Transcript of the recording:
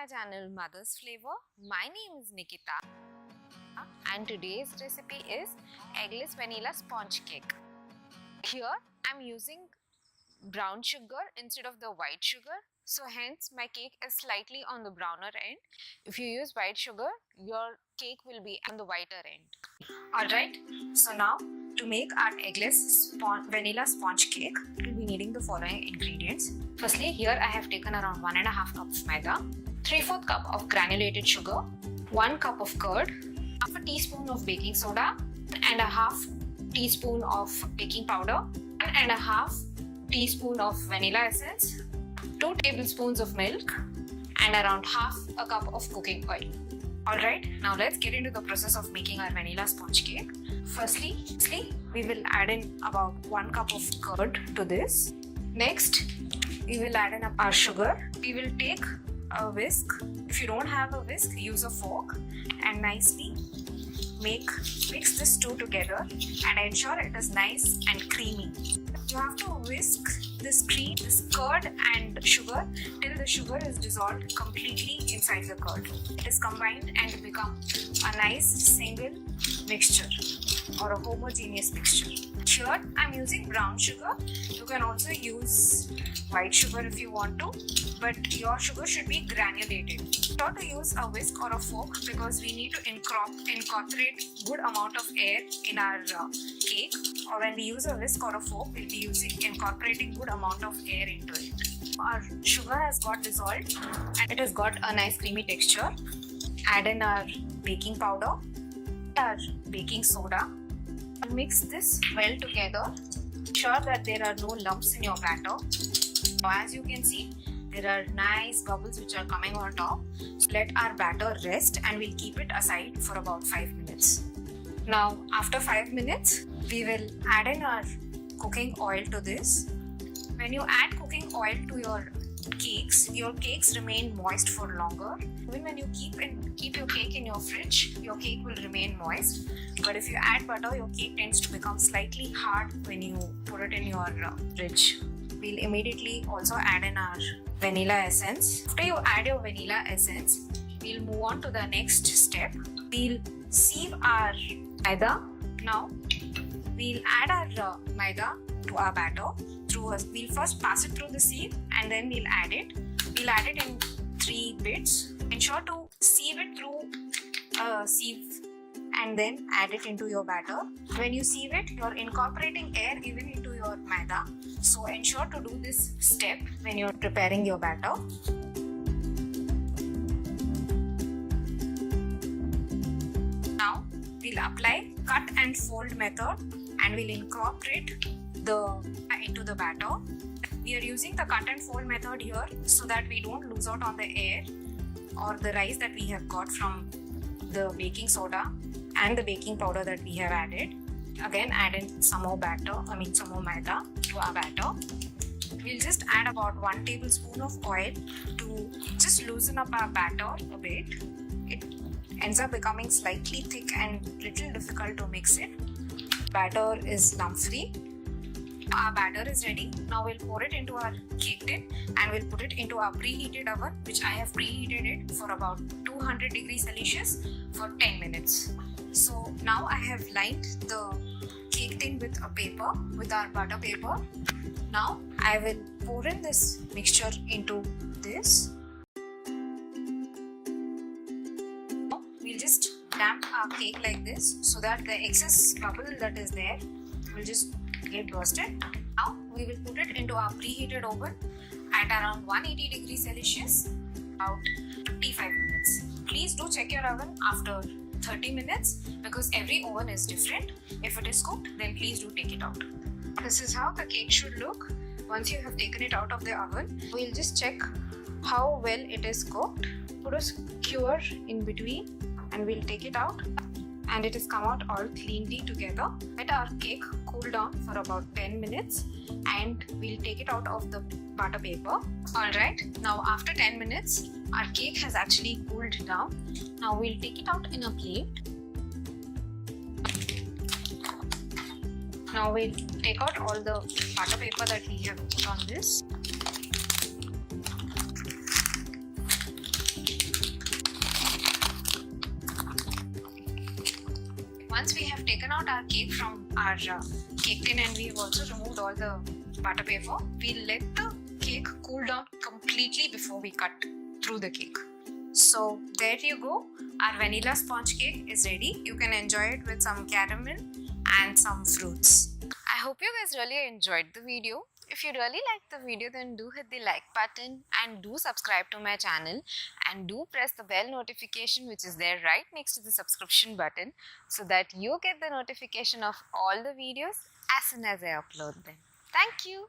my channel Mother's Flavor. My name is Nikita and today's recipe is Eggless Vanilla Sponge Cake. Here I'm using brown sugar instead of the white sugar, so hence my cake is slightly on the browner end. If you use white sugar, your cake will be on the whiter end. Alright, so now to make our eggless vanilla sponge cake, we'll be needing the following ingredients. Firstly, here I have taken around 1.5 cups of maida, 3/4 cup of granulated sugar, 1 cup of curd, half a teaspoon of baking soda, and a half teaspoon of baking powder, 1.5 teaspoon of vanilla essence, 2 tablespoons of milk, and around half a cup of cooking oil. Alright, now let's get into the process of making our vanilla sponge cake. Firstly, we will add in about 1 cup of curd to this. Next, we will add in our sugar. We will take a whisk. If you don't have a whisk, use a fork and nicely mix this two together and ensure it is nice and creamy. You have to whisk this curd and sugar till the sugar is dissolved completely inside the curd. It is combined and become a nice single mixture or a homogeneous mixture. Here I'm using brown sugar. You can also use white sugar if you want to, but your sugar should be granulated. Try to use a whisk or a fork because we need to incorporate good amount of air in our cake. Or when we use a whisk or a fork, we'll be incorporating good amount of air into it. Our sugar has got dissolved and it has got a nice creamy texture. Add in our baking powder, our baking soda, and mix this well together. Ensure that there are no lumps in your batter. Now, as you can see, there are nice bubbles which are coming on top. So let our batter rest and we'll keep it aside for about 5 minutes. Now, after 5 minutes, we will add in our cooking oil to this. When you add cooking oil to your cakes remain moist for longer. Even when you keep your cake in your fridge, your cake will remain moist. But if you add butter, your cake tends to become slightly hard when you put it in your fridge. We'll immediately also add in our vanilla essence. After you add your vanilla essence, we'll move on to the next step. We'll sieve our maida. Now, we'll add our maida to our batter. We'll first pass it through the sieve and then we'll add it. We'll add it in 3 bits. Ensure to sieve it through a sieve and then add it into your batter. When you sieve it, you're incorporating air even into your maida. So ensure to do this step when you're preparing your batter. Now we'll apply cut and fold method and we'll incorporate into the batter. We are using the cut and fold method here so that we don't lose out on the air or the rise that we have got from the baking soda and the baking powder that we have added. Again, add in some more maida to our batter. We'll just add about 1 tablespoon of oil to just loosen up our batter a bit. It ends up becoming slightly thick and little difficult to mix it. Batter is lump free. Our batter is ready. Now we'll pour it into our cake tin and we'll put it into our preheated oven, which I have preheated it for about 200 degrees Celsius for 10 minutes. So now I have lined the cake tin with our butter paper. Now I will pour in this mixture into this. Now we'll just damp our cake like this so that the excess bubble that is there will just get bursted. Now we will put it into our preheated oven at around 180 degrees Celsius, about 55 minutes. Please do check your oven after 30 minutes because every oven is different. If it is cooked, then please do take it out. This is how the cake should look once you have taken it out of the oven. We'll just check how well it is cooked. Put a skewer in between and we'll take it out. And it has come out all cleanly together. Let our cake cool down for about 10 minutes and we'll take it out of the butter paper. Alright, now after 10 minutes, our cake has actually cooled down. Now we'll take it out in a plate. Now we'll take out all the butter paper that we have put on this. once we have taken out our cake from our cake tin and we have also removed all the butter paper, we let the cake cool down completely before we cut through the cake. So there you go, our vanilla sponge cake is ready. You can enjoy it with some caramel and some fruits. I hope you guys really enjoyed the video. If you really liked the video, then do hit the like button and do subscribe to my channel, and do press the bell notification which is there right next to the subscription button, so that you get the notification of all the videos as soon as I upload them. Thank you.